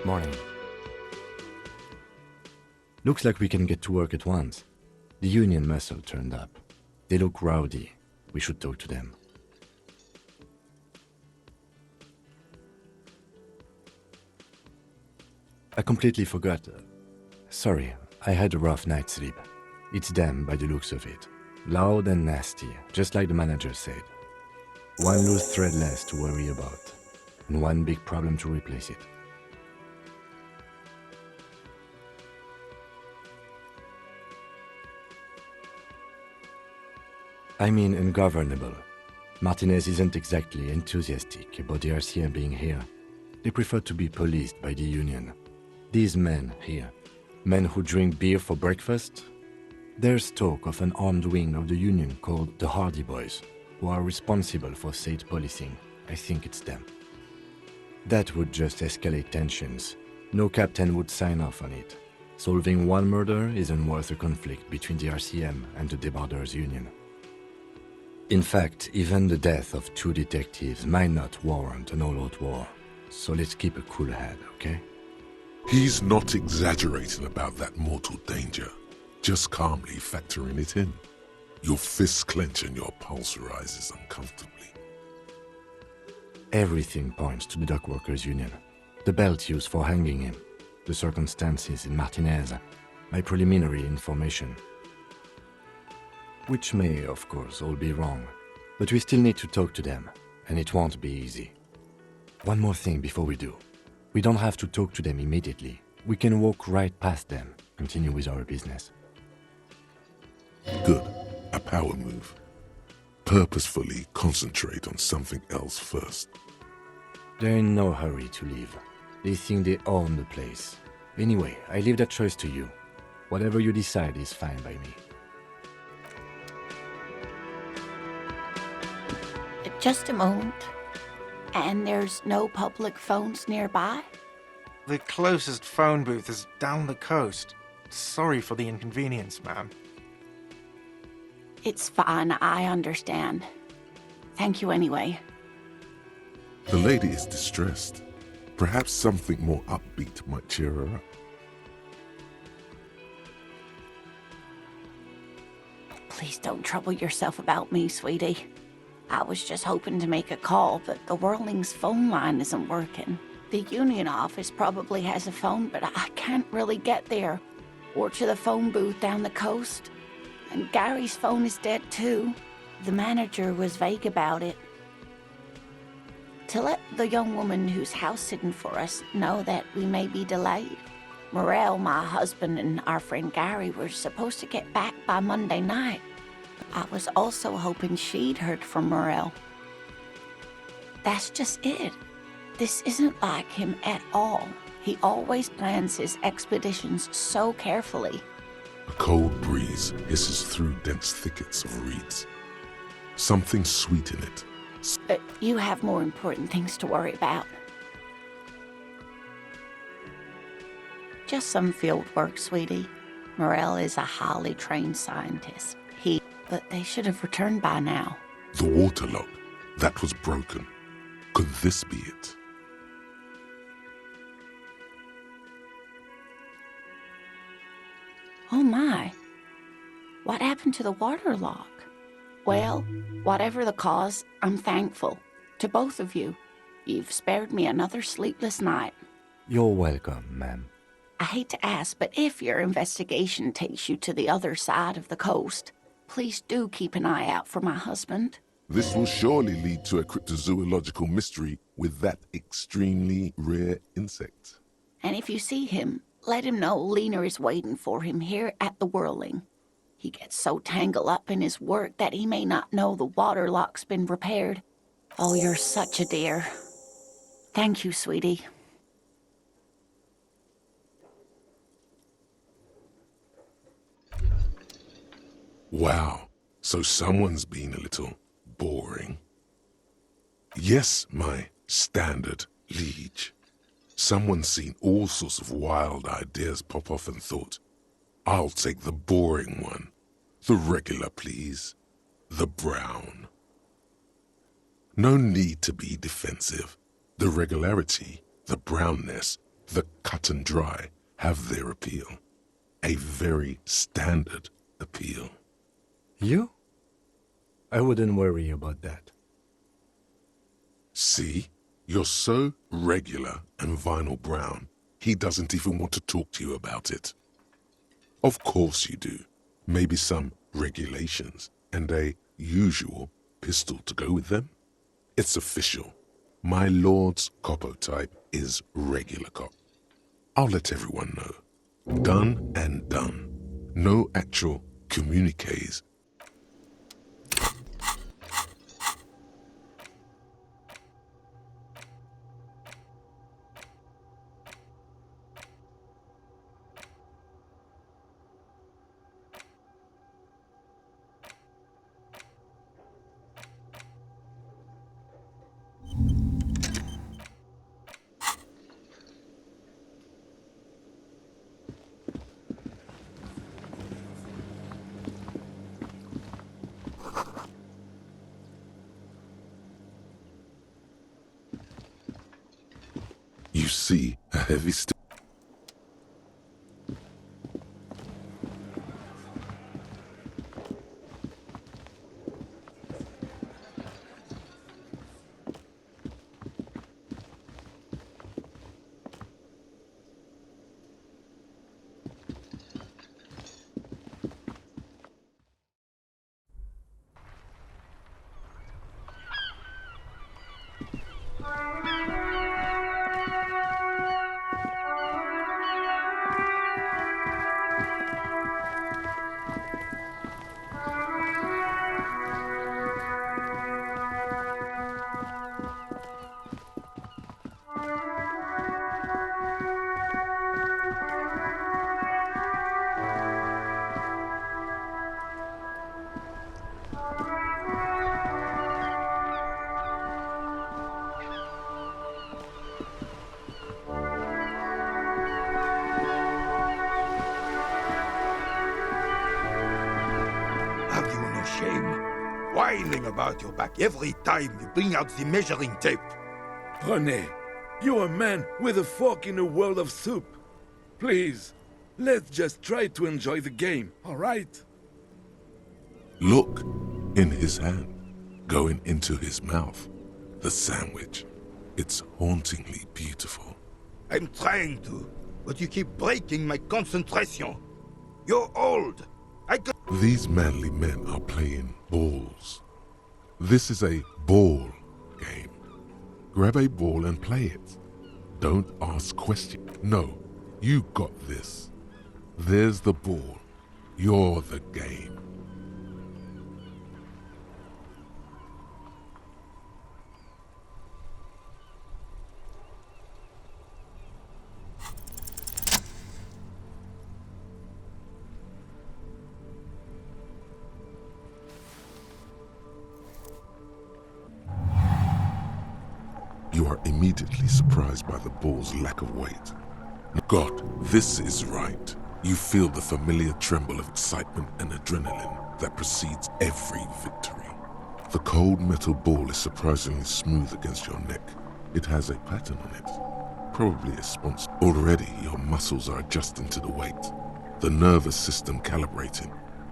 Morning. Looks like we can get to work at once. The union muscle turned up. They look rowdy. We should talk to them. I completely forgot. Sorry, I had a rough night's sleep. It's them by the looks of it. Loud and nasty, just like the manager said. One loose thread less to worry about, and one big problem to replace it. I mean ungovernable. Martinez isn't exactly enthusiastic about the RCM being here. They prefer to be policed by the union. These men here, men who drink beer for breakfast, there's talk of an armed wing of the union called the Hardy Boys, who are responsible for state policing. I think it's them. That would just escalate tensions. No captain would sign off on it. Solving one murder isn't worth a conflict between the RCM and the Debarders Union. In fact, even the death of 2 detectives might not warrant an all-out war. So let's keep a cool head, okay? He's not exaggerating about that mortal danger, just calmly factoring it in. Your fists clench and your pulse rises uncomfortably. Everything points to the dockworkers union. The belt used for hanging him, the circumstances in Martinez, my preliminary information. Which may, of course, all be wrong, but we still need to talk to them, and it won't be easy. One more thing before we do. We don't have to talk to them immediately. We can walk right past them, continue with our business. Good. A power move. Purposefully concentrate on something else first. They're in no hurry to leave. They think they own the place. Anyway, I leave that choice to you. Whatever you decide is fine by me. Just a moment. And there's no public phones nearby? The closest phone booth is down the coast. Sorry for the inconvenience, ma'am. It's fine, I understand. Thank you anyway. The lady is distressed. Perhaps something more upbeat might cheer her up. Please don't trouble yourself about me, sweetie. I was just hoping to make a call, but the Whirling's phone line isn't working. The union office probably has a phone, but I can't really get there. Or to the phone booth down the coast. And Gary's phone is dead too. The manager was vague about it. To let the young woman who's house-sitting for us know that we may be delayed. Morel, my husband, and our friend Gary were supposed to get back by Monday night. I was also hoping she'd heard from Morel. That's just it. This isn't like him at all. He always plans his expeditions so carefully. A cold breeze hisses through dense thickets of reeds. Something sweet in it. But you have more important things to worry about. Just some field work, sweetie. Morel is a highly trained scientist. But they should have returned by now. The waterlock, that was broken. Could this be it? Oh my. What happened to the waterlock? Well, whatever the cause, I'm thankful. To both of you. You've spared me another sleepless night. You're welcome, ma'am. I hate to ask, but if your investigation takes you to the other side of the coast, please do keep an eye out for my husband. This will surely lead to a cryptozoological mystery with that extremely rare insect. And if you see him, let him know Lena is waiting for him here at the Whirling. He gets so tangled up in his work that he may not know the waterlock's been repaired. Oh, you're such a dear. Thank you, sweetie. Wow, so someone's been a little boring. Yes, my standard liege. Someone's seen all sorts of wild ideas pop off and thought, I'll take the boring one. The regular, please. The brown. No need to be defensive. The regularity, the brownness, the cut and dry, have their appeal. A very standard appeal. You? I wouldn't worry about that. See? You're so regular and vinyl brown, he doesn't even want to talk to you about it. Of course you do. Maybe some regulations and a usual pistol to go with them? It's official. My lord's coppo type is regular cop. I'll let everyone know. Done and done. No actual communiques. You see a heavy stick. Have you no shame? Whining about your back every time you bring out the measuring tape. René, you're a man with a fork in a world of soup. Please, let's just try to enjoy the game, all right? Look, in his hand, going into his mouth. The sandwich. It's hauntingly beautiful. I'm trying to, but you keep breaking my concentration. You're old. These manly men are playing balls. This is a ball game. Grab a ball and play it. Don't ask questions. No, you got this. There's the ball. You're the game. You are immediately surprised by the ball's lack of weight. God, this is right. You feel the familiar tremble of excitement and adrenaline that precedes every victory. The cold metal ball is surprisingly smooth against your neck. It has a pattern on it, probably a sponsor. Already your muscles are adjusting to the weight, the nervous system calibrating,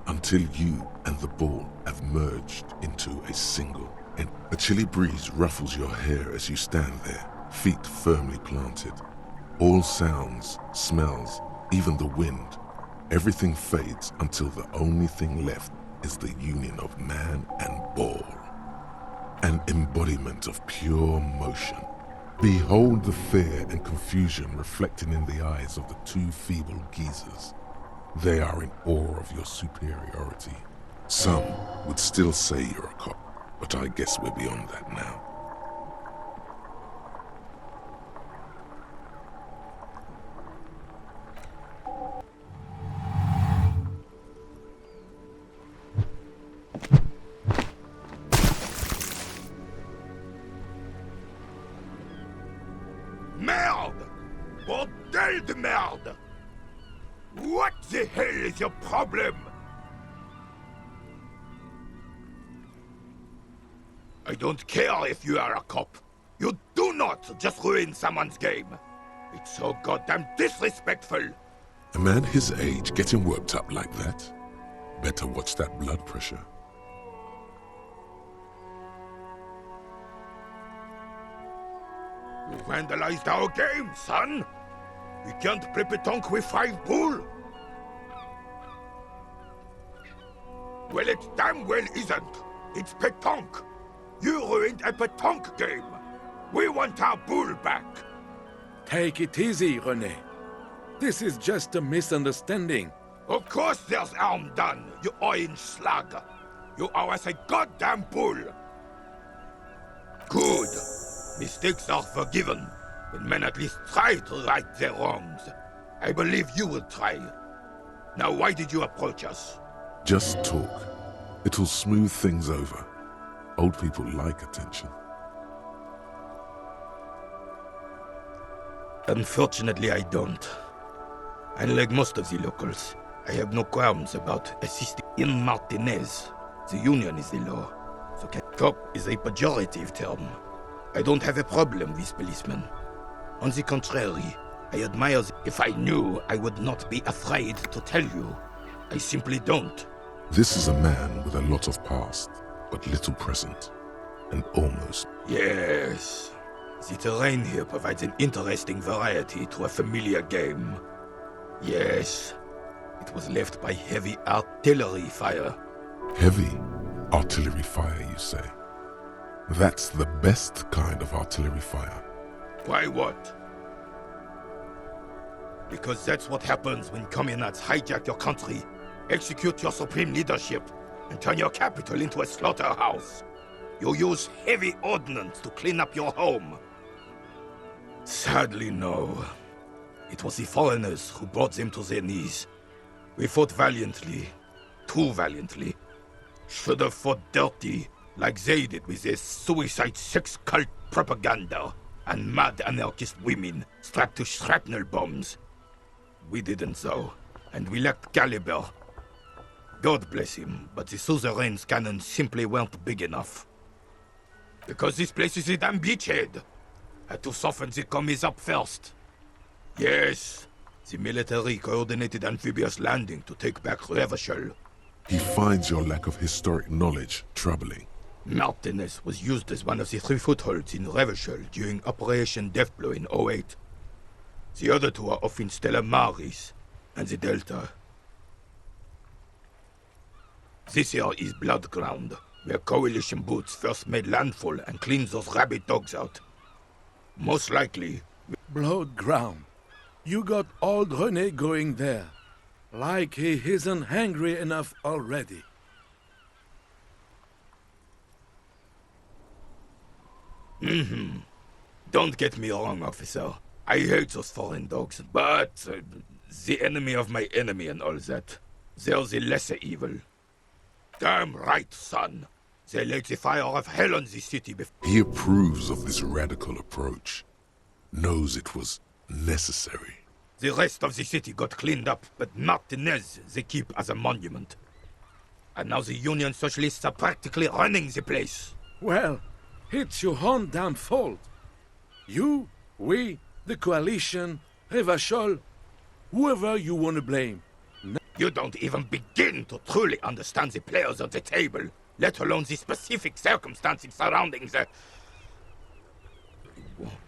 until you and the ball have merged into a single. And a chilly breeze ruffles your hair as you stand there, feet firmly planted. All sounds, smells, even the wind, everything fades until the only thing left is the union of man and ball. An embodiment of pure motion. Behold the fear and confusion reflecting in the eyes of the two feeble geezers. They are in awe of your superiority. Some would still say you're a cop, but I guess we're beyond that now. Merde! Bordel de merde! What the hell is your problem? I don't care if you are a cop. You do not just ruin someone's game. It's so goddamn disrespectful! A man his age getting worked up like that? Better watch that blood pressure. You vandalized our game, son! We can't play pétanque with 5 bull! Well, it damn well isn't. It's pétanque. You ruined a pétanque game. We want our bull back. Take it easy, René. This is just a misunderstanding. Of course there's harm done, you orange slug. You owe us a goddamn bull. Good. Mistakes are forgiven, when men at least try to right their wrongs. I believe you will try. Now why did you approach us? Just talk. It'll smooth things over. Old people like attention. Unfortunately, I don't. Unlike most of the locals, I have no qualms about assisting in Martinez. The Union is the law, so cop is a pejorative term. I don't have a problem with policemen. On the contrary, I admire them. If I knew, I would not be afraid to tell you. I simply don't. This is a man with a lot of past, but little present, and almost. Yes. The terrain here provides an interesting variety to a familiar game. Yes. It was left by heavy artillery fire. Heavy artillery fire, you say? That's the best kind of artillery fire. Why what? Because that's what happens when communards hijack your country, execute your supreme leadership, and turn your capital into a slaughterhouse. You use heavy ordnance to clean up your home. Sadly, no. It was the foreigners who brought them to their knees. We fought valiantly. Too valiantly. Should have fought dirty, like they did with their suicide sex cult propaganda and mad anarchist women strapped to shrapnel bombs. We didn't though, and we lacked caliber. God bless him, but the suzerain's cannons simply weren't big enough. Because this place is a damn beachhead. Had to soften the commies up first. Yes, the military coordinated amphibious landing to take back Revachol. He finds your lack of historic knowledge troubling. Martinez was used as one of the 3 footholds in Revachol during Operation Deathblow in '08. The other 2 are off in Stella Maris and the Delta. This here is Blood Ground, where Coalition boots first made landfall and cleaned those rabid dogs out. Most likely... Blood ground. You got old René going there. Like he isn't hungry enough already. Don't get me wrong, officer. I hate those foreign dogs, but... the enemy of my enemy and all that. They're the lesser evil. Damn right, son. They laid the fire of hell on this city before... He approves of this radical approach. Knows it was necessary. The rest of the city got cleaned up, but Martinez they keep as a monument. And now the Union Socialists are practically running the place. Well, it's your own damn fault. You, we, the coalition, Revachol, whoever you want to blame. You don't even begin to truly understand the players at the table, let alone the specific circumstances surrounding the...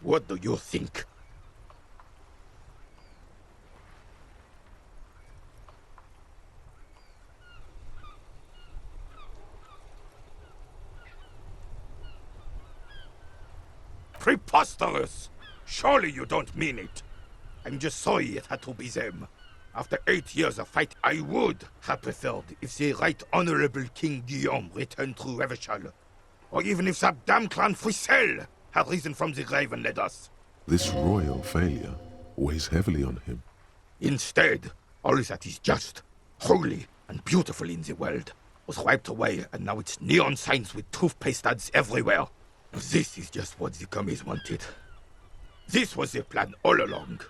What do you think? Preposterous! Surely you don't mean it. I'm just sorry it had to be them. After 8 years of fight, I would have preferred if the Right Honorable King Guillaume returned through Revachol. Or even if that damn clan Frisel had risen from the grave and led us. This royal failure weighs heavily on him. Instead, all that is just, holy, and beautiful in the world was wiped away, and now it's neon signs with toothpaste ads everywhere. This is just what the commies wanted. This was their plan all along.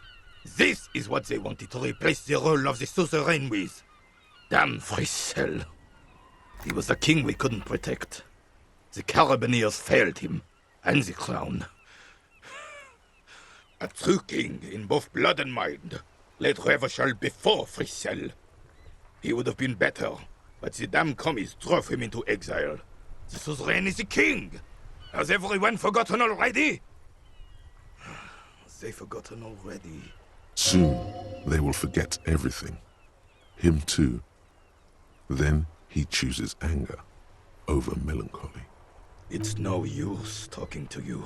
This is what they wanted to replace the role of the suzerain with. Damn Frisel. He was the king we couldn't protect. The Carabineers failed him, and the crown. A true king in both blood and mind led Revachol before Fricelle. He would have been better, but the damn commies drove him into exile. The suzerain is the king! Has everyone forgotten already? They forgotten already. Soon, they will forget everything. Him too. Then he chooses anger over melancholy. It's no use talking to you.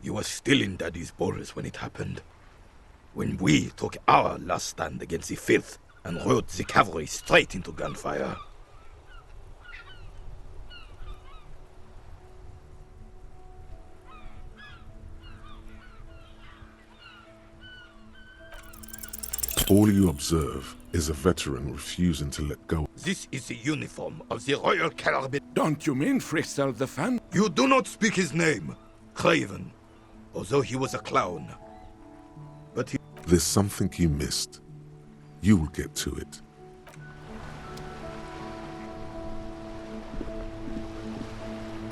You were still in Daddy's balls when it happened. When we took our last stand against the filth and rode the cavalry straight into gunfire. All you observe is a veteran refusing to let go. This is the uniform of the Royal Carabin. Don't you mean Fricelle the fan? You do not speak his name, Craven, although he was a clown. But he... There's something you missed. You will get to it.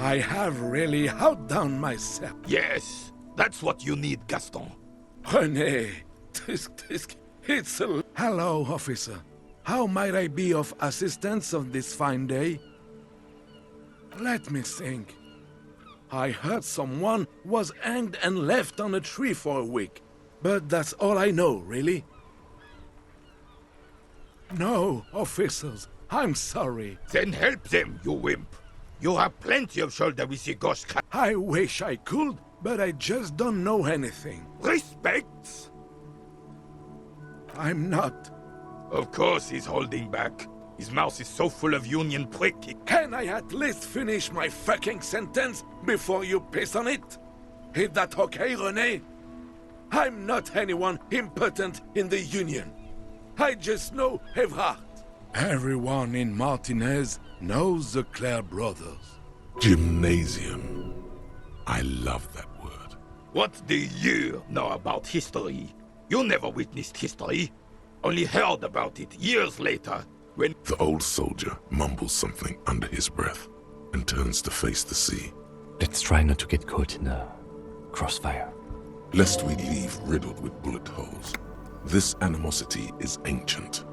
I have really outdone myself. Yes, that's what you need, Gaston. René, it's a... Hello, officer. How might I be of assistance on this fine day? Let me think. I heard someone was hanged and left on a tree for a week. But that's all I know, really. No, officers, I'm sorry. Then help them, you wimp. You have plenty of shoulder with the ghost. I wish I could, but I just don't know anything. Respect? I'm not. Of course he's holding back. His mouth is so full of Union prick. Can I at least finish my fucking sentence before you piss on it? Is that okay, René? I'm not anyone important in the Union. I just know Evrard. Everyone in Martinez knows the Clare brothers. Gymnasium. I love that word. What do you know about history? You never witnessed history. Only heard about it years later, when... The old soldier mumbles something under his breath and turns to face the sea. Let's try not to get caught in a crossfire. Lest we leave riddled with bullet holes. This animosity is ancient.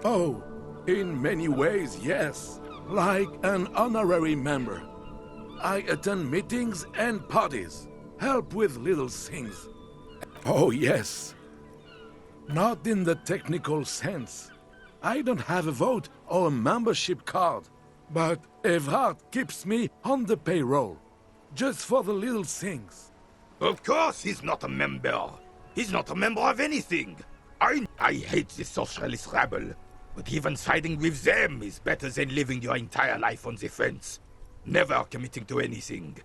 Oh, in many ways, yes. Like an honorary member. I attend meetings and parties. Help with little things. Oh, yes. Not in the technical sense. I don't have a vote or a membership card. But Evrard keeps me on the payroll. Just for the little things. Of course he's not a member. He's not a member of anything. I hate the socialist rabble. But even siding with them is better than living your entire life on the fence. Never committing to anything.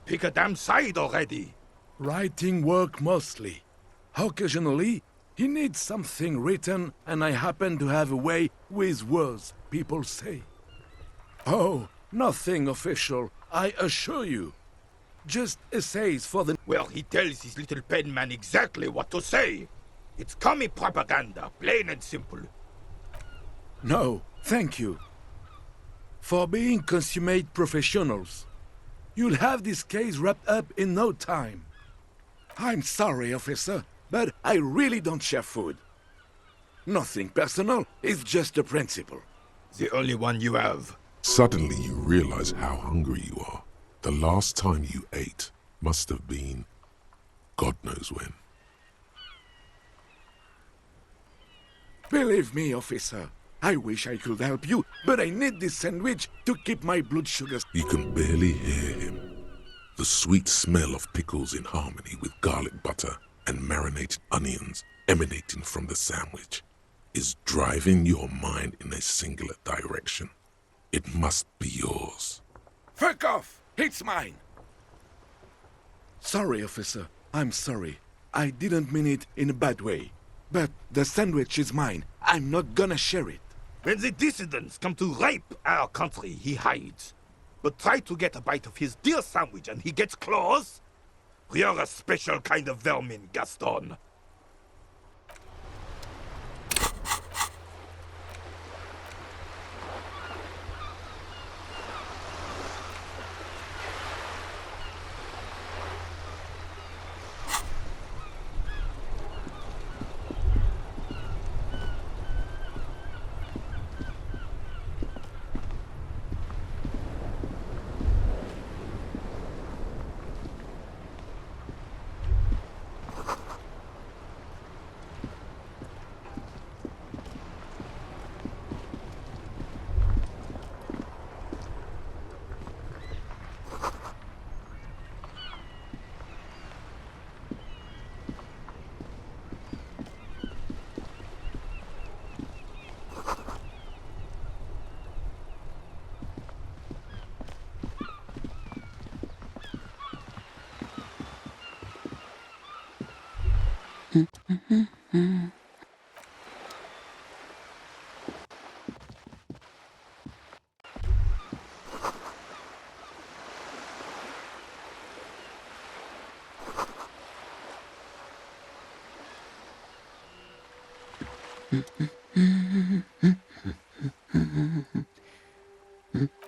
Pick a damn side already. Writing work mostly. Occasionally, he needs something written, and I happen to have a way with words, people say. Oh, nothing official, I assure you. Just essays for the... Well, he tells his little pen man exactly what to say. It's commie propaganda, plain and simple. No, thank you. For being consummate professionals. You'll have this case wrapped up in no time. I'm sorry, officer, but I really don't share food. Nothing personal, it's just a principle. The only one you have. Suddenly you realize how hungry you are. The last time you ate must have been God knows when. Believe me, officer, I wish I could help you, but I need this sandwich to keep my blood sugars. You can barely hear him. The sweet smell of pickles in harmony with garlic butter and marinated onions emanating from the sandwich is driving your mind in a singular direction. It must be yours. Fuck off! It's mine! Sorry, officer. I'm sorry. I didn't mean it in a bad way. But the sandwich is mine. I'm not gonna share it. When the dissidents come to rape our country, he hides. But try to get a bite of his dear sandwich and he gets claws? You're a special kind of vermin, Gaston.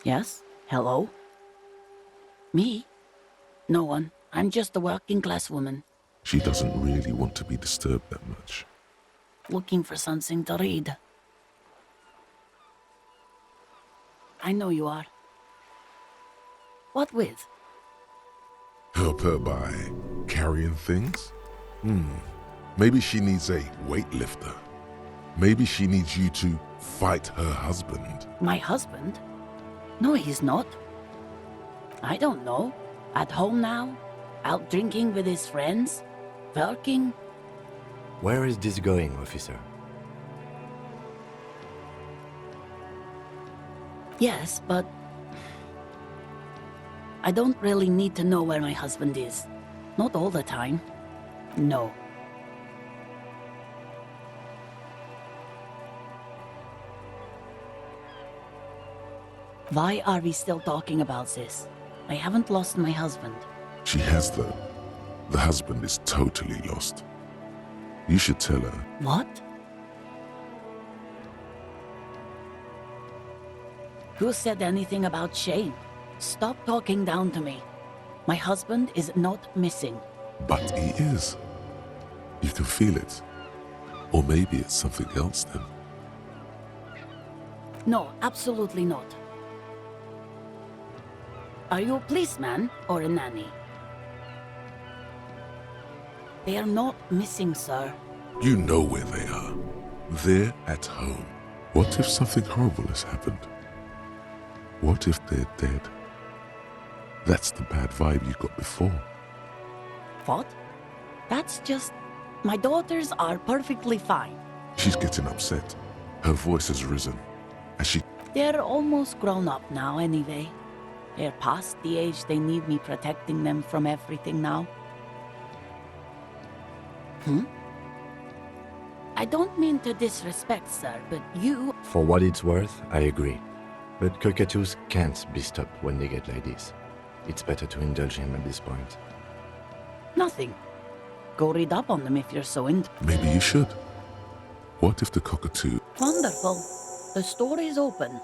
Yes? Hello? Me? No one. I'm just a working class woman. She doesn't really want to be disturbed that much. Looking for something to read. I know you are. What with? Help her by carrying things? Maybe she needs a weightlifter. Maybe she needs you to fight her husband. My husband? No, he's not. I don't know. At home now? Out drinking with his friends? Working? Where is this going, officer? Yes, but... I don't really need to know where my husband is. Not all the time. No. Why are we still talking about this? I haven't lost my husband. She has though. The husband is totally lost. You should tell her. What? Who said anything about shame? Stop talking down to me. My husband is not missing. But he is. You can feel it. Or maybe it's something else then. No, absolutely not. Are you a policeman or a nanny? They are not missing, sir. You know where they are. They're at home. What if something horrible has happened? What if they're dead? That's the bad vibe you got before. What? That's just... My daughters are perfectly fine. She's getting upset. Her voice has risen. As she... They're almost grown up now anyway. They're past the age they need me protecting them from everything now. I don't mean to disrespect, sir, but you... For what it's worth, I agree. But cockatoos can't be stopped when they get like this. It's better to indulge him at this point. Nothing. Go read up on them if you're so into... Maybe you should. What if the cockatoo... Wonderful. The story's open.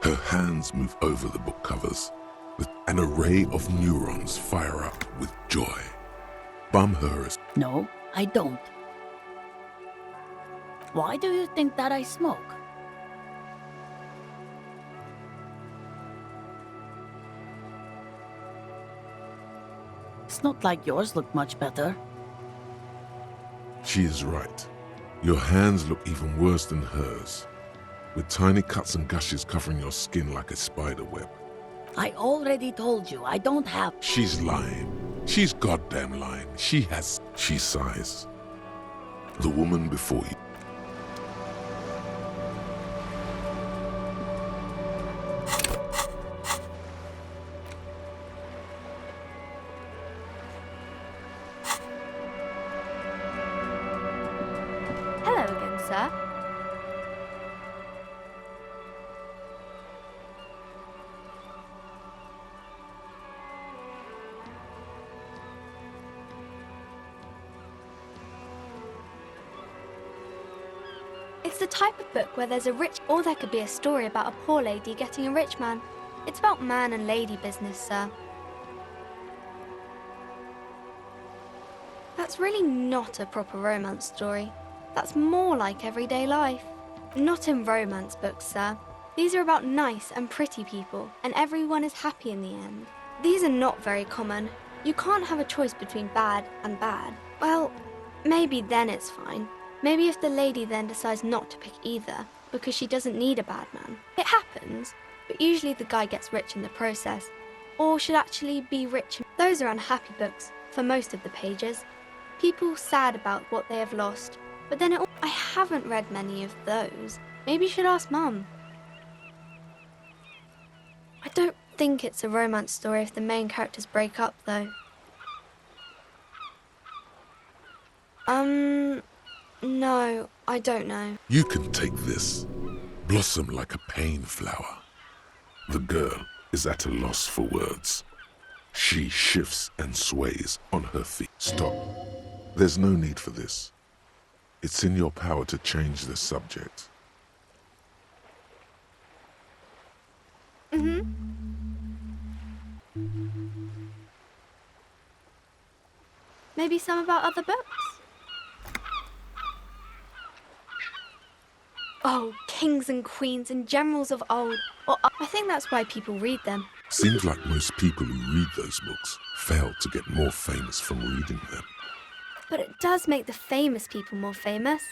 Her hands move over the book covers. With an array of neurons fire up with joy. Bum her as... No, I don't. Why do you think that I smoke? It's not like yours look much better. She is right. Your hands look even worse than hers. With tiny cuts and gushes covering your skin like a spider web. I already told you, I don't have... She's lying. She's goddamn lying. She has... She sighs. The woman before you. Hello again, sir. It's the type of book where there's a rich, or there could be a story about a poor lady getting a rich man. It's about man and lady business, sir. That's really not a proper romance story. That's more like everyday life. Not in romance books, sir. These are about nice and pretty people, and everyone is happy in the end. These are not very common. You can't have a choice between bad and bad. Well, maybe then it's fine. Maybe if the lady then decides not to pick either, because she doesn't need a bad man. It happens, but usually the guy gets rich in the process, or should actually be rich. Those are unhappy books, for most of the pages. People sad about what they have lost, but then I haven't read many of those. Maybe you should ask Mum. I don't think it's a romance story if the main characters break up, though. No, I don't know. You can take this. Blossom like a pain flower. The girl is at a loss for words. She shifts and sways on her feet. Stop. There's no need for this. It's in your power to change the subject. Maybe some about other books? Oh, kings and queens and generals of old. Or I think that's why people read them. Seems like most people who read those books fail to get more famous from reading them. But it does make the famous people more famous.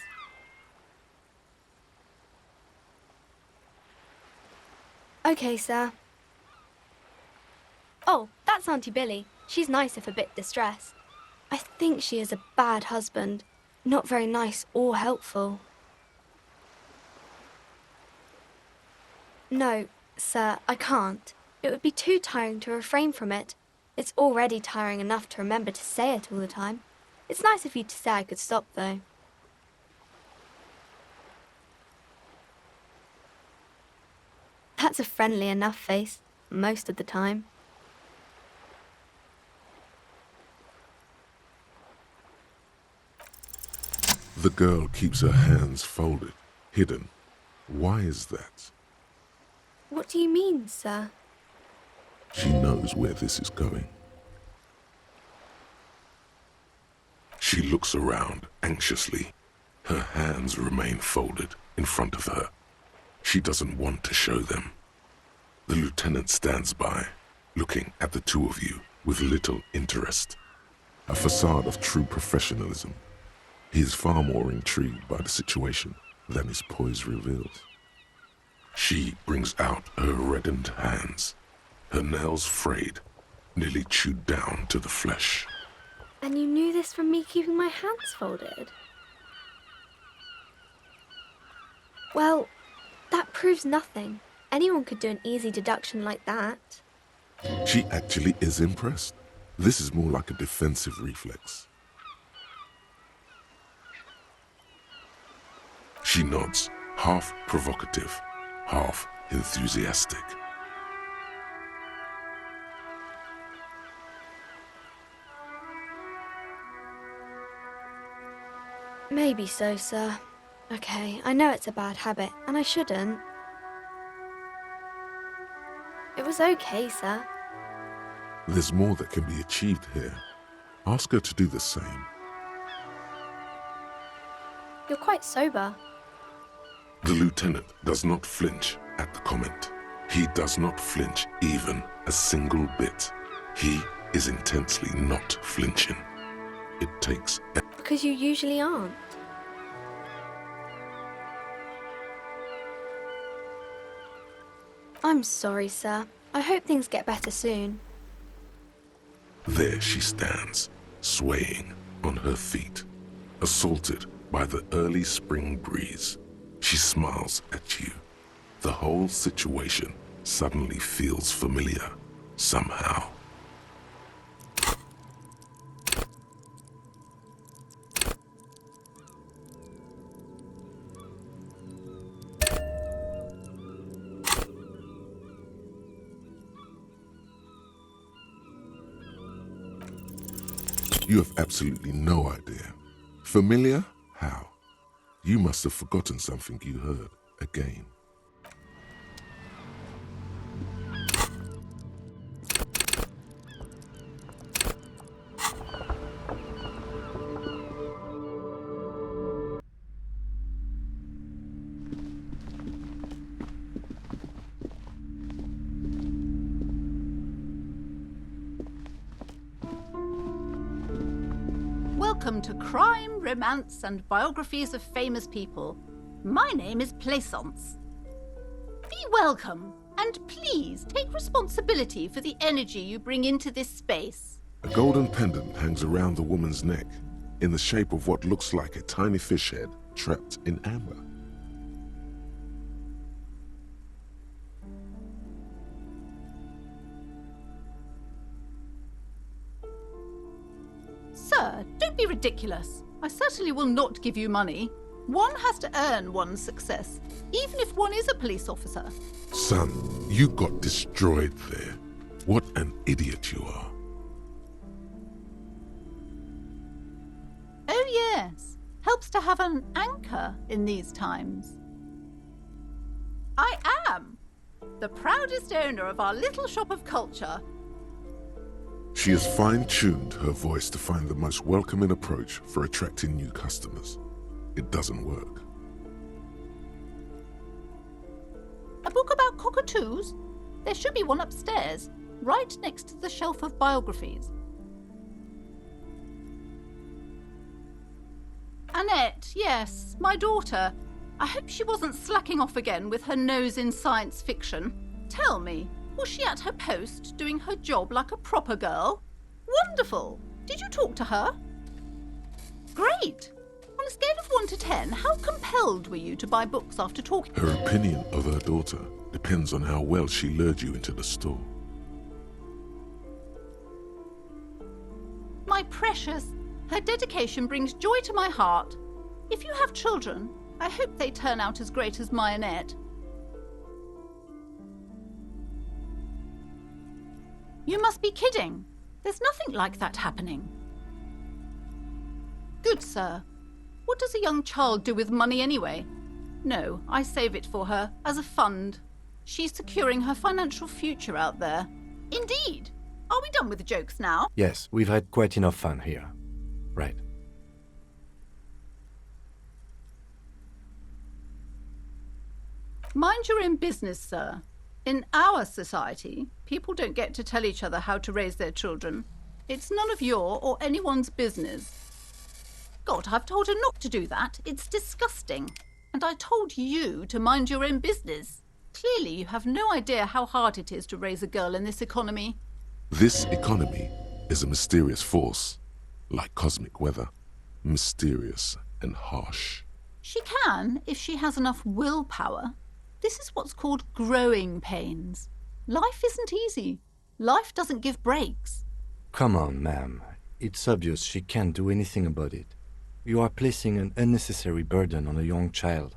Okay, sir. Oh, that's Auntie Billy. She's nice if a bit distressed. I think she is a bad husband. Not very nice or helpful. No, sir, I can't. It would be too tiring to refrain from it. It's already tiring enough to remember to say it all the time. It's nice of you to say I could stop, though. That's a friendly enough face, most of the time. The girl keeps her hands folded, hidden. Why is that? What do you mean, sir? She knows where this is going. She looks around anxiously. Her hands remain folded in front of her. She doesn't want to show them. The lieutenant stands by, looking at the two of you with little interest. A facade of true professionalism. He is far more intrigued by the situation than his poise reveals. She brings out her reddened hands, her nails frayed, nearly chewed down to the flesh. And you knew this from me keeping my hands folded? Well, that proves nothing. Anyone could do an easy deduction like that. She actually is impressed. This is more like a defensive reflex. She nods, half provocative, half enthusiastic. Maybe so, sir. Okay, I know it's a bad habit, and I shouldn't. It was okay, sir. There's more that can be achieved here. Ask her to do the same. You're quite sober. The lieutenant does not flinch at the comment. He does not flinch even a single bit. He is intensely not flinching. It takes Because you usually aren't. I'm sorry, sir. I hope things get better soon. There she stands, swaying on her feet, assaulted by the early spring breeze. She smiles at you. The whole situation suddenly feels familiar, somehow. You have absolutely no idea. Familiar? How? You must have forgotten something you heard again. Welcome to Crime, Romance, and Biographies of Famous People. My name is Plaisance. Be welcome, and please take responsibility for the energy you bring into this space. A golden pendant hangs around the woman's neck, in the shape of what looks like a tiny fish head trapped in amber. Sir, don't be ridiculous. I certainly will not give you money. One has to earn one's success, even if one is a police officer. Son, you got destroyed there. What an idiot you are. Oh yes, helps to have an anchor in these times. I am the proudest owner of our little shop of culture. She has fine-tuned her voice to find the most welcoming approach for attracting new customers. It doesn't work. A book about cockatoos? There should be one upstairs, right next to the shelf of biographies. Annette, yes, my daughter. I hope she wasn't slacking off again with her nose in science fiction. Tell me, was she at her post doing her job like a proper girl? Wonderful! Did you talk to her? Great! On a scale of 1 to 10, how compelled were you to buy books after talking? Her opinion of her daughter depends on how well she lured you into the store. My precious, her dedication brings joy to my heart. If you have children, I hope they turn out as great as my Annette. You must be kidding. There's nothing like that happening. Good sir. What does a young child do with money anyway? No, I save it for her as a fund. She's securing her financial future out there. Indeed. Are we done with the jokes now? Yes, we've had quite enough fun here. Right. Mind your own business, sir. In our society, people don't get to tell each other how to raise their children. It's none of your or anyone's business. God, I've told her not to do that. It's disgusting. And I told you to mind your own business. Clearly, you have no idea how hard it is to raise a girl in this economy. This economy is a mysterious force, like cosmic weather, mysterious and harsh. She can, if she has enough willpower. This is what's called growing pains. Life isn't easy. Life doesn't give breaks. Come on, ma'am. It's obvious she can't do anything about it. You are placing an unnecessary burden on a young child.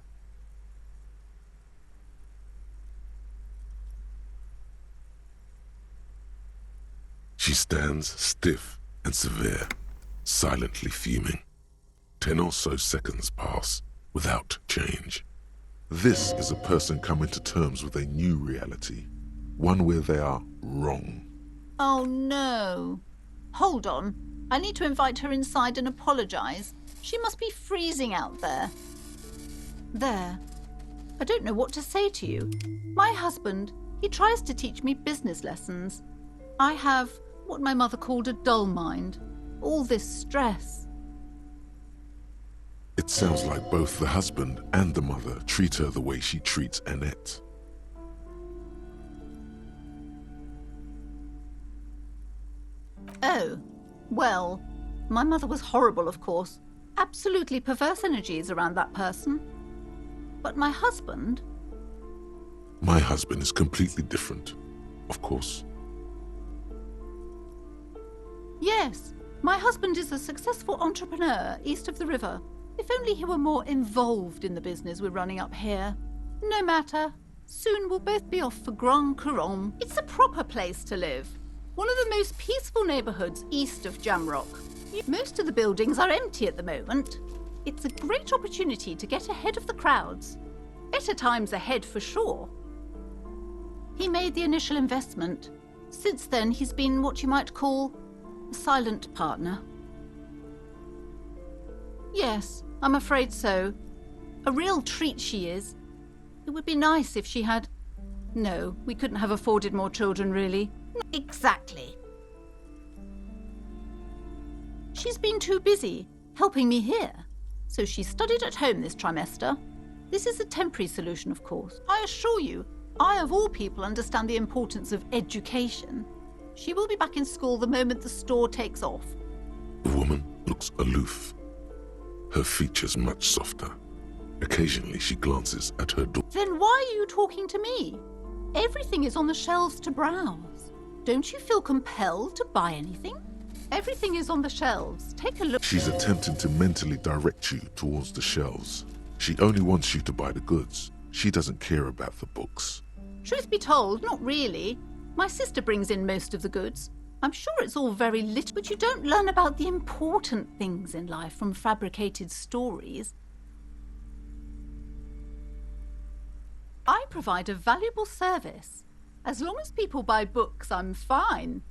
She stands stiff and severe, silently fuming. 10 or so seconds pass without change. This is a person coming to terms with a new reality, one where they are wrong. Oh no. Hold on. I need to invite her inside and apologize. She must be freezing out there. There. I don't know what to say to you. My husband, he tries to teach me business lessons. I have what my mother called a dull mind. All this stress. It sounds like both the husband and the mother treat her the way she treats Annette. Oh, well, my mother was horrible, of course. Absolutely perverse energies around that person. But my husband... My husband is completely different, of course. Yes, my husband is a successful entrepreneur east of the river. If only he were more involved in the business we're running up here. No matter. Soon we'll both be off for Grand Couronne. It's a proper place to live. One of the most peaceful neighbourhoods east of Jamrock. Most of the buildings are empty at the moment. It's a great opportunity to get ahead of the crowds. Better times ahead for sure. He made the initial investment. Since then, he's been what you might call a silent partner. Yes, I'm afraid so. A real treat she is. It would be nice if she had... No, we couldn't have afforded more children, really. Exactly. She's been too busy helping me here, so she studied at home this trimester. This is a temporary solution, of course. I assure you, I of all people understand the importance of education. She will be back in school the moment the store takes off. The woman looks aloof, her features much softer. Occasionally she glances at her door. Then why are you talking to me? Everything is on the shelves to browse. Don't you feel compelled to buy anything? Everything is on the shelves. Take a look. She's attempting to mentally direct you towards the shelves. She only wants you to buy the goods. She doesn't care about the books. Truth be told, not really. My sister brings in most of the goods. I'm sure it's all very little, but you don't learn about the important things in life from fabricated stories. I provide a valuable service. As long as people buy books, I'm fine.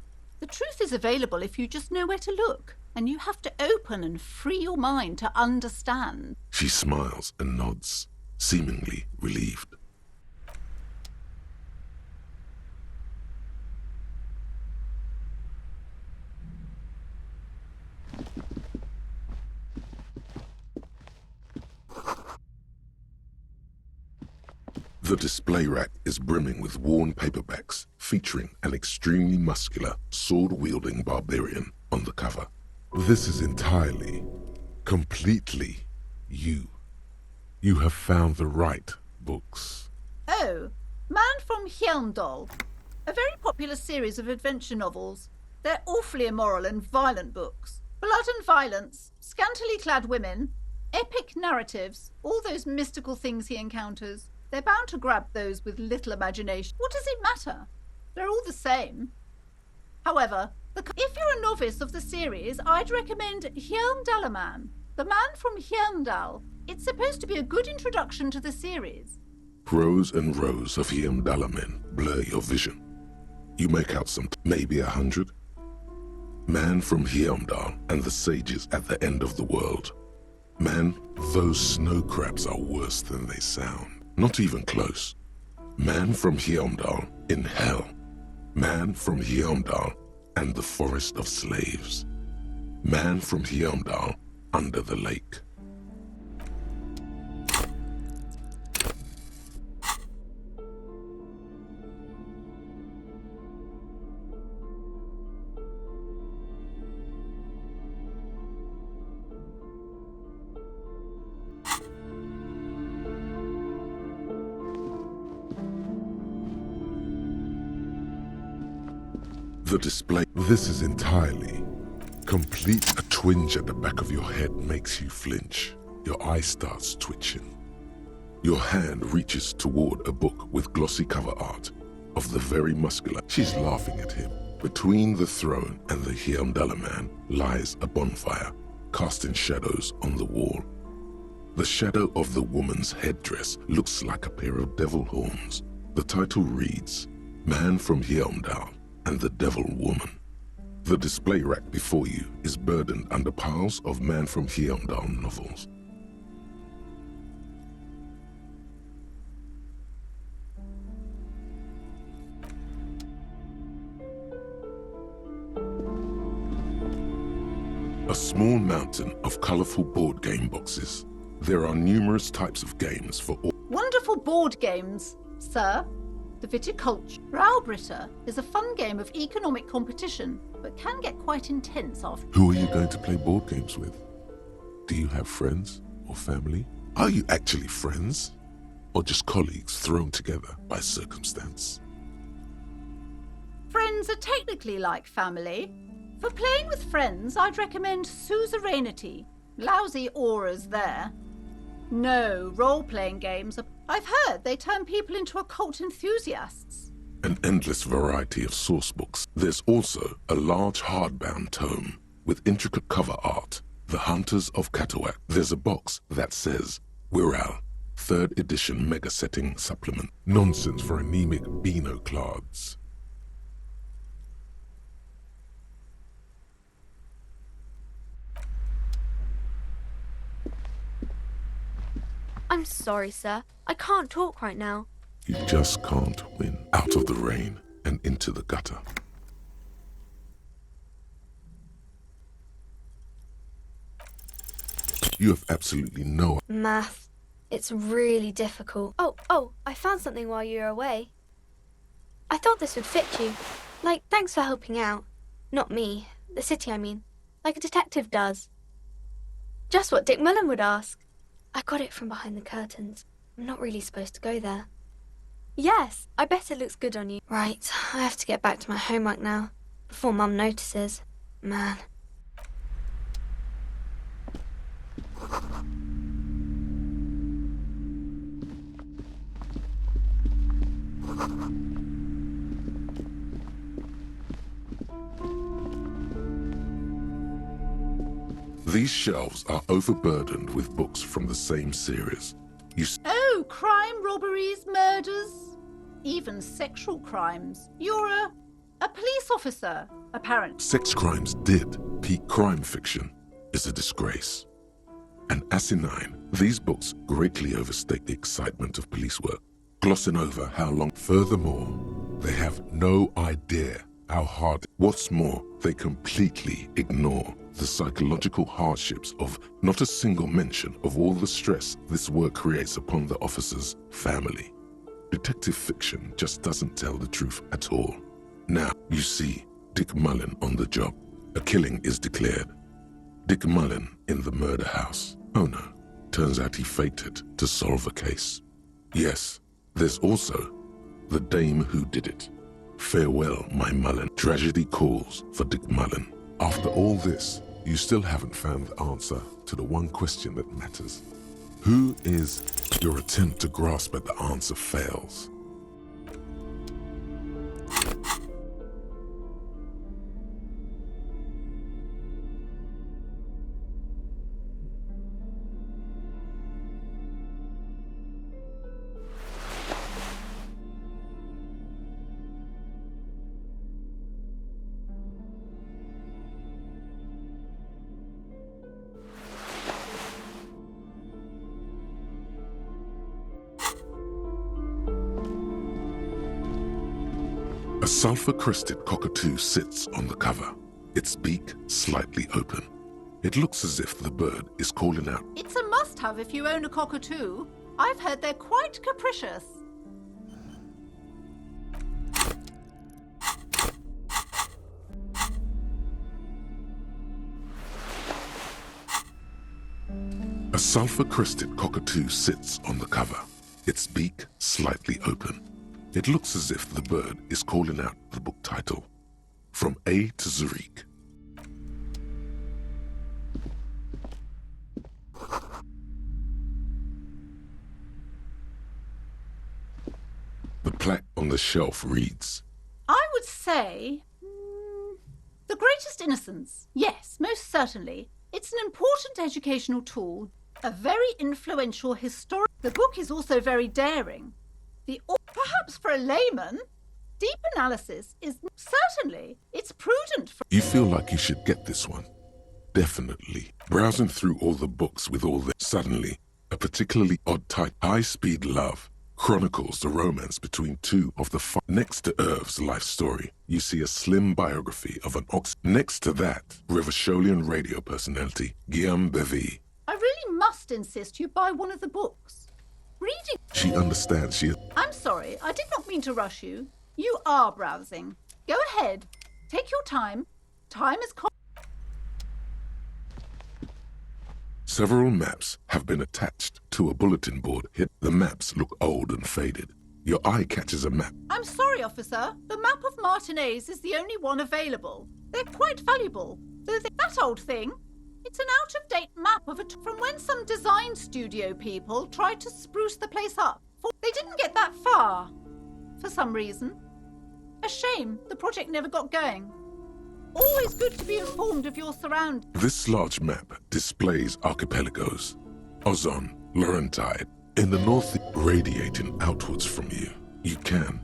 The truth is available if you just know where to look, and you have to open and free your mind to understand. She smiles and nods, seemingly relieved. The display rack is brimming with worn paperbacks featuring an extremely muscular, sword-wielding barbarian on the cover. This is entirely, completely you. You have found the right books. Oh, Man from Hjelmdal. A very popular series of adventure novels. They're awfully immoral and violent books. Blood and violence, scantily clad women, epic narratives, all those mystical things he encounters. They're bound to grab those with little imagination. What does it matter? They're all the same. However, if you're a novice of the series, I'd recommend Hjelmdalaman, The Man from Hjelmdal. It's supposed to be a good introduction to the series. Rows and rows of Hjelmdalamen blur your vision. You make out maybe 100. Man from Hjelmdal and the sages at the end of the world. Man, those snow crabs are worse than they sound. Not even close. Man from Hjelmdal in hell. Man from Hjelmdal and the forest of slaves. Man from Hjelmdal under the lake. The display. This is entirely complete. A twinge at the back of your head makes you flinch. Your eye starts twitching. Your hand reaches toward a book with glossy cover art of the very muscular. She's laughing at him. Between the throne and the Hjelmdalaman lies a bonfire, casting shadows on the wall. The shadow of the woman's headdress looks like a pair of devil horns. The title reads, Man from Hjelmdal and the Devil Woman. The display rack before you is burdened under piles of Man from Hjelmdal novels. A small mountain of colorful board game boxes. There are numerous types of games for all. Wonderful board games, sir. The Viticulture. Raubritter is a fun game of economic competition, but can get quite intense after. Who are you going to play board games with? Do you have friends or family? Are you actually friends? Or just colleagues thrown together by circumstance? Friends are technically like family. For playing with friends, I'd recommend Suzerainty. Lousy auras there. No, role-playing games are... I've heard they turn people into occult enthusiasts. An endless variety of source books. There's also a large hardbound tome with intricate cover art, The Hunters of Katawak. There's a box that says, Wirral, 3rd edition mega setting supplement. Nonsense for anemic Beano-clads. I'm sorry, sir. I can't talk right now. You just can't win. Out of the rain and into the gutter. You have absolutely no... Math. It's really difficult. Oh, I found something while you were away. I thought this would fit you. Like, thanks for helping out. Not me. The city, I mean. Like a detective does. Just what Dick Mullen would ask. I got it from behind the curtains. I'm not really supposed to go there. Yes, I bet it looks good on you. Right, I have to get back to my homework now, before Mum notices. Man. These shelves are overburdened with books from the same series. Oh, crime, robberies, murders, even sexual crimes. You're a police officer, apparently. Sex crimes did peak crime fiction is a disgrace. And asinine, these books greatly overstate the excitement of police work, glossing over how long. Furthermore, they have no idea how hard. What's more, they completely ignore the psychological hardships of not a single mention of all the stress this work creates upon the officer's family. Detective fiction just doesn't tell the truth at all. Now, you see Dick Mullen on the job. A killing is declared. Dick Mullen in the murder house. Oh no, turns out he faked it to solve a case. Yes, there's also the dame who did it. Farewell, my Mullen. Tragedy calls for Dick Mullen. After all this, you still haven't found the answer to the one question that matters. Who is your attempt to grasp at the answer fails? A sulfur-crested cockatoo sits on the cover, its beak slightly open. It looks as if the bird is calling out. It's a must-have if you own a cockatoo. I've heard they're quite capricious. A sulfur-crested cockatoo sits on the cover, its beak slightly open. It looks as if the bird is calling out the book title, From A to Zurich. The plaque on the shelf reads, I would say... The Greatest Innocence. Yes, most certainly. It's an important educational tool, a very influential historic... The book is also very daring. Perhaps for a layman, deep analysis is... Certainly, it's prudent for... You feel like you should get this one. Definitely. Browsing through all the books with all this, suddenly, a particularly odd type, High-Speed Love, chronicles the romance between two of the next to Irv's life story, you see a slim biography of an ox. Next to that, Revacholian radio personality, Guillaume Bevy. I really must insist you buy one of the books. Reading... She understands she is... I'm sorry, I did not mean to rush you. You are browsing. Go ahead. Take your time. Time is... Several maps have been attached to a bulletin board. The maps look old and faded. Your eye catches a map. I'm sorry, officer. The map of Martinez is the only one available. They're quite valuable. Though that old thing, it's an out-of-date map of from when some design studio people tried to spruce the place up. They didn't get that far, for some reason. A shame the project never got going. Always good to be informed of your surroundings. This large map displays archipelagos, Ozon, Laurentide, in the north, radiating outwards from you. You can.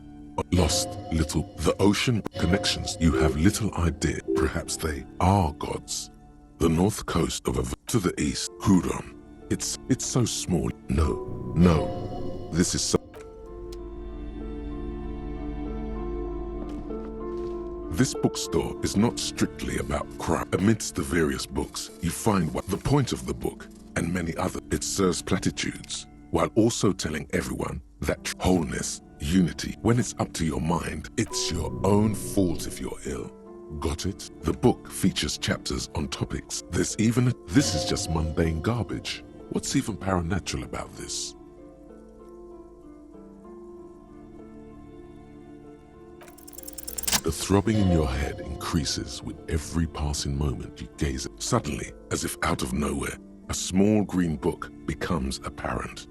Lost little. The ocean connections, you have little idea. Perhaps they are gods. The north coast of to the east, Huron. It's so small. No. This is so... This bookstore is not strictly about crime. Amidst the various books, you find what the point of the book and many other. It serves platitudes, while also telling everyone that wholeness, unity, when it's up to your mind, it's your own fault if you're ill. Got it? The book features chapters on topics. This is just mundane garbage. What's even paranatural about this? The throbbing in your head increases with every passing moment you gaze at. Suddenly, as if out of nowhere, a small green book becomes apparent.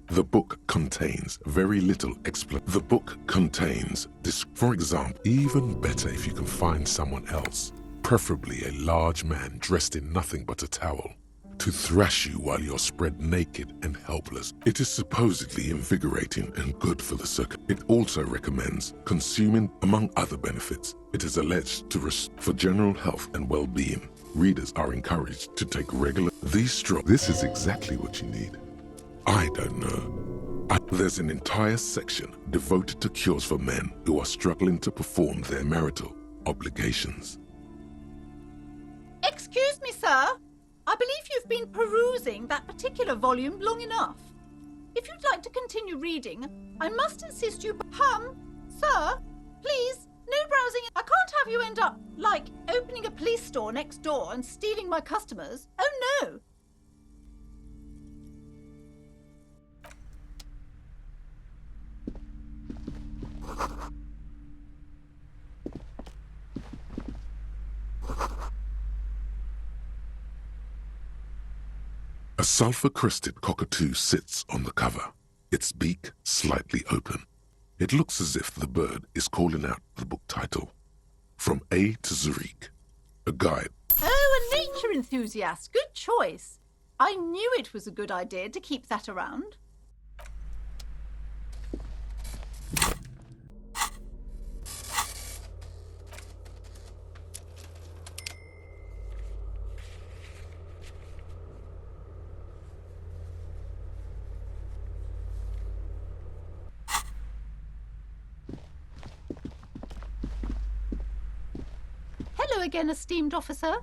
The book contains very little explanation. The book contains this, for example, even better if you can find someone else, preferably a large man dressed in nothing but a towel, to thrash you while you're spread naked and helpless. It is supposedly invigorating and good for the circuit. It also recommends consuming, among other benefits. It is alleged to for general health and well-being. Readers are encouraged to take regular This is exactly what you need. I don't know. There's an entire section devoted to cures for men who are struggling to perform their marital obligations. Excuse me, sir. I believe you've been perusing that particular volume long enough. If you'd like to continue reading, I must insist you... Sir, please, no browsing. I can't have you end up, like, opening a police store next door and stealing my customers. Oh, no. A sulfur-crested cockatoo sits on the cover, its beak slightly open. It looks as if the bird is calling out the book title, From A to Zurich, a guide. Oh, a nature enthusiast. Good choice. I knew it was a good idea to keep that around. Hello again, esteemed officer.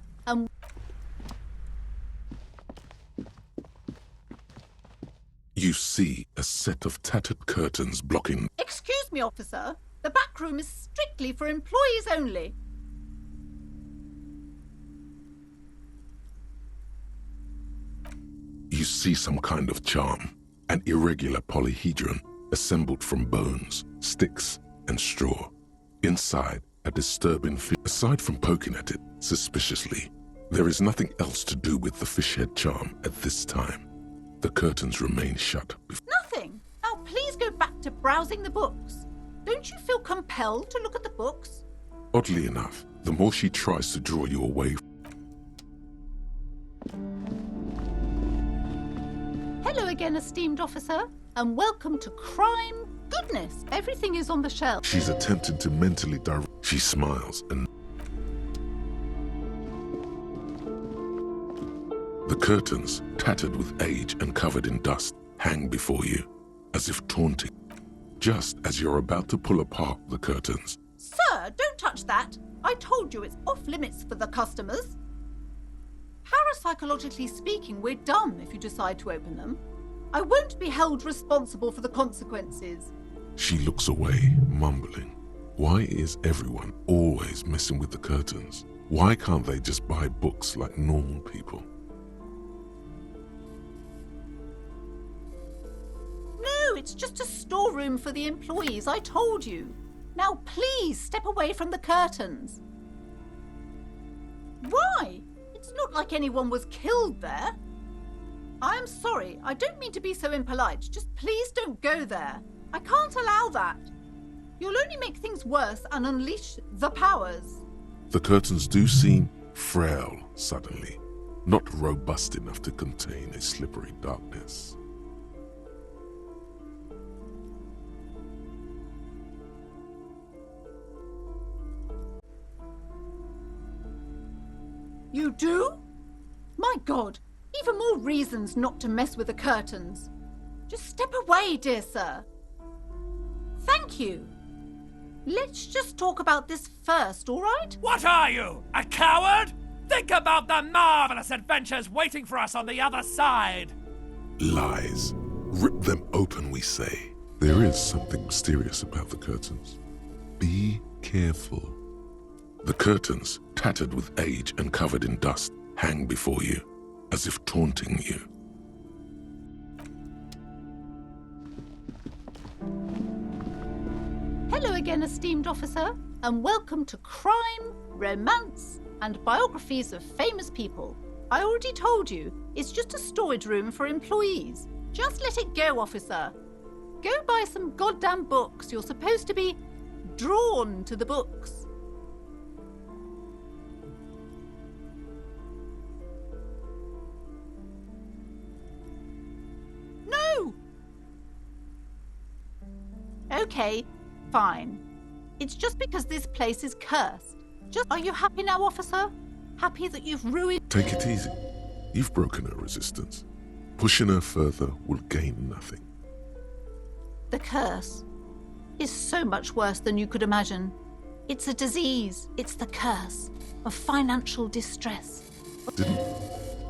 You see a set of tattered curtains blocking. Excuse me, officer. The back room is strictly for employees only. You see some kind of charm, an irregular polyhedron assembled from bones, sticks, and straw. Inside, a disturbing aside from poking at it suspiciously, there is nothing else to do with the fishhead charm at this time. The curtains remain shut. Nothing. Now please go back to browsing the books. Don't you feel compelled to look at the books? Oddly enough, the more she tries to draw you away. Hello again, esteemed officer, and welcome to Crime. Goodness, everything is on the shelf. She's attempted to mentally direct. She smiles and... The curtains, tattered with age and covered in dust, hang before you, as if taunting. Just as you're about to pull apart the curtains. Sir, don't touch that. I told you it's off limits for the customers. Parapsychologically speaking, we're done if you decide to open them. I won't be held responsible for the consequences. She looks away, mumbling. Why is everyone always messing with the curtains? Why can't they just buy books like normal people? No, it's just a storeroom for the employees, I told you. Now please step away from the curtains. Why? It's not like anyone was killed there. I'm sorry, I don't mean to be so impolite. Just please don't go there. I can't allow that. You'll only make things worse and unleash the powers. The curtains do seem frail suddenly, not robust enough to contain a slippery darkness. You do? My God, even more reasons not to mess with the curtains. Just step away, dear sir. Thank you. Let's just talk about this first, all right? What are you, a coward? Think about the marvelous adventures waiting for us on the other side. Lies. Rip them open, we say. There is something mysterious about the curtains. Be careful. The curtains, tattered with age and covered in dust, hang before you, as if taunting you. Hello again, esteemed officer, and welcome to Crime, Romance, and Biographies of Famous People. I already told you, it's just a storage room for employees. Just let it go, officer. Go buy some goddamn books. You're supposed to be drawn to the books. No! Okay, fine. It's just because this place is cursed. Are you happy now, officer? Happy that you've ruined... Take it easy. You've broken her resistance. Pushing her further will gain nothing. The curse is so much worse than you could imagine. It's a disease. It's the curse of financial distress.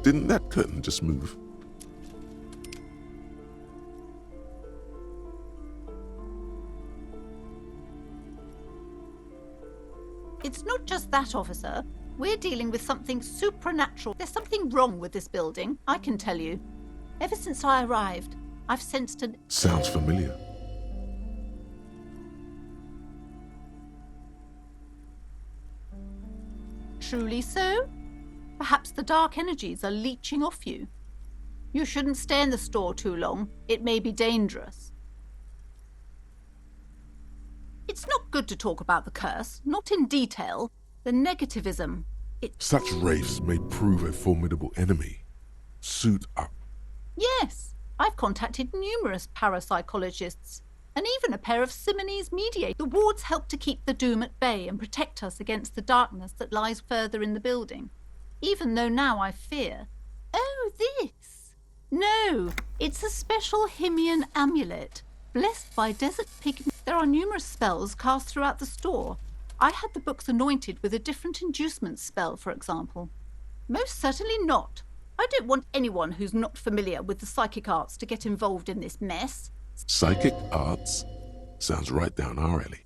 Didn't that curtain just move? It's not just that, officer. We're dealing with something supernatural. There's something wrong with this building, I can tell you. Ever since I arrived, I've sensed an... Sounds familiar. Truly so? Perhaps the dark energies are leeching off you. You shouldn't stay in the store too long. It may be dangerous. It's not good to talk about the curse, not in detail. The negativism. Such wraiths may prove a formidable enemy. Suit up. Yes, I've contacted numerous parapsychologists, and even a pair of Simonese mediators. The wards help to keep the doom at bay and protect us against the darkness that lies further in the building. Even though now I fear... Oh, this! No, it's a special Himian amulet, blessed by desert pigmen. There are numerous spells cast throughout the store. I had the books anointed with a different inducement spell, for example. Most certainly not. I don't want anyone who's not familiar with the psychic arts to get involved in this mess. Psychic arts? Sounds right down our alley.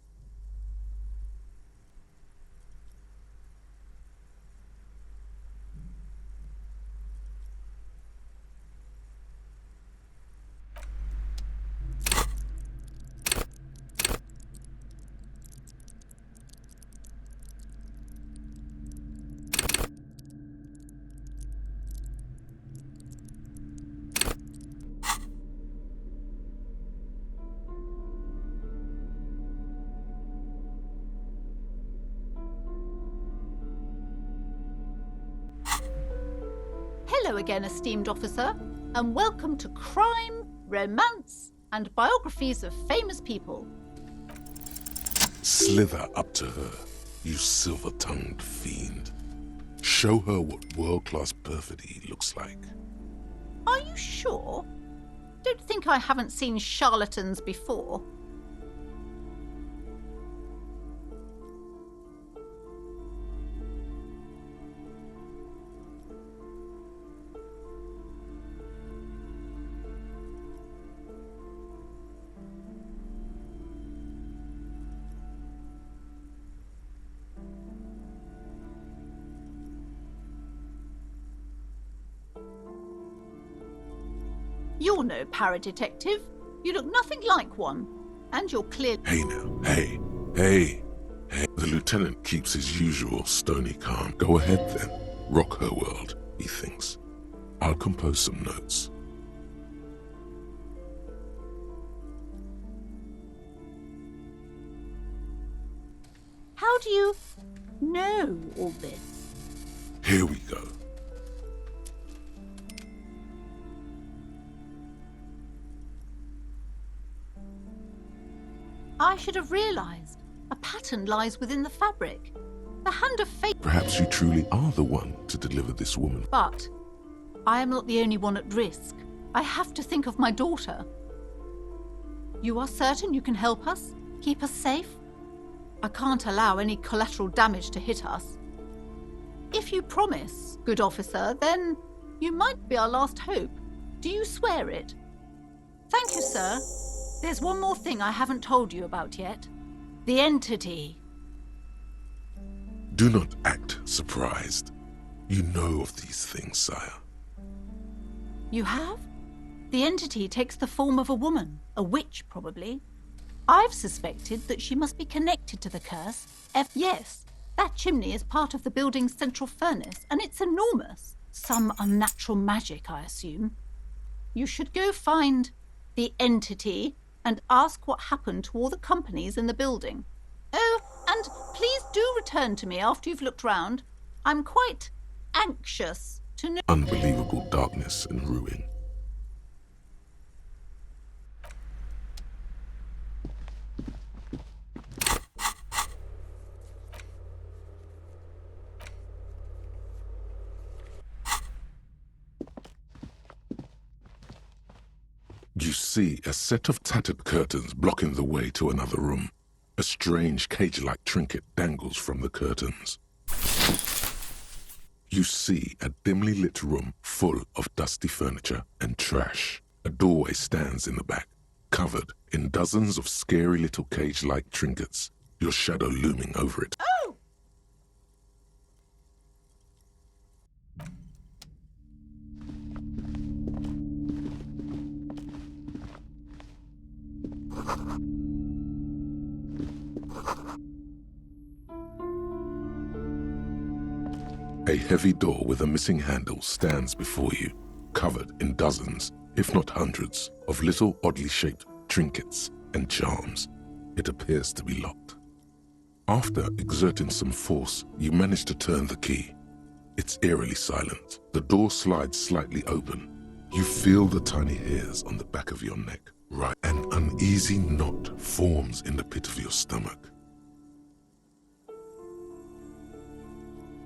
Hello again, esteemed officer, and welcome to Crime, Romance, and Biographies of Famous People. Slither up to her, you silver-tongued fiend. Show her what world-class perfidy looks like. Are you sure? Don't think I haven't seen charlatans before. You're no paradetective. You look nothing like one. And you're clearly... Hey now, hey. The lieutenant keeps his usual stony calm. Go ahead then. Rock her world, he thinks. I'll compose some notes. How do you know all this? Here we go. I should have realized. A pattern lies within the fabric. The hand of fate. Perhaps you truly are the one to deliver this woman. But I am not the only one at risk. I have to think of my daughter. You are certain you can help us? Keep us safe? I can't allow any collateral damage to hit us. If you promise, good officer, then you might be our last hope. Do you swear it? Thank you, sir. There's one more thing I haven't told you about yet. The entity. Do not act surprised. You know of these things, sire. You have? The entity takes the form of a woman. A witch, probably. I've suspected that she must be connected to the curse. Yes, that chimney is part of the building's central furnace, and it's enormous. Some unnatural magic, I assume. You should go find the entity and ask what happened to all the companies in the building. Oh, and please do return to me after you've looked round. I'm quite anxious to know. Unbelievable darkness and ruin. You see a set of tattered curtains blocking the way to another room. A strange cage-like trinket dangles from the curtains. You see a dimly lit room full of dusty furniture and trash. A doorway stands in the back, covered in dozens of scary little cage-like trinkets, your shadow looming over it. Oh! A heavy door with a missing handle stands before you, covered in dozens, if not hundreds, of little oddly shaped trinkets and charms. It appears to be locked. After exerting some force, you manage to turn the key. It's eerily silent. The door slides slightly open. You feel the tiny hairs on the back of your neck. Right, an uneasy knot forms in the pit of your stomach.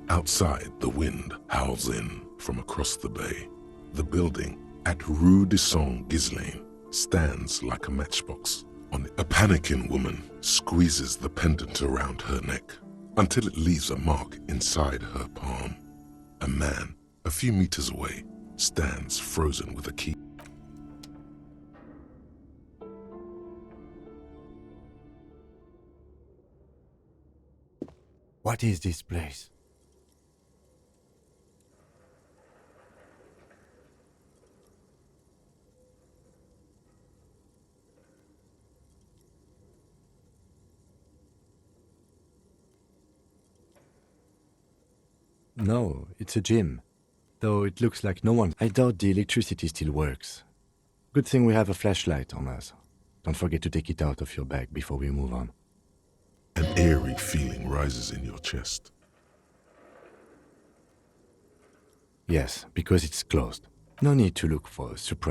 Outside, the wind howls in from across the bay. The building at Rue de Saint-Ghislain stands like a matchbox. On it, a panicking woman squeezes the pendant around her neck until it leaves a mark inside her palm. A man, a few meters away, stands frozen with a key. What is this place? No, it's a gym. Though it looks like no one. I doubt the electricity still works. Good thing we have a flashlight on us. Don't forget to take it out of your bag before we move on. An eerie feeling rises in your chest. Yes, because it's closed. No need to look for a surprise.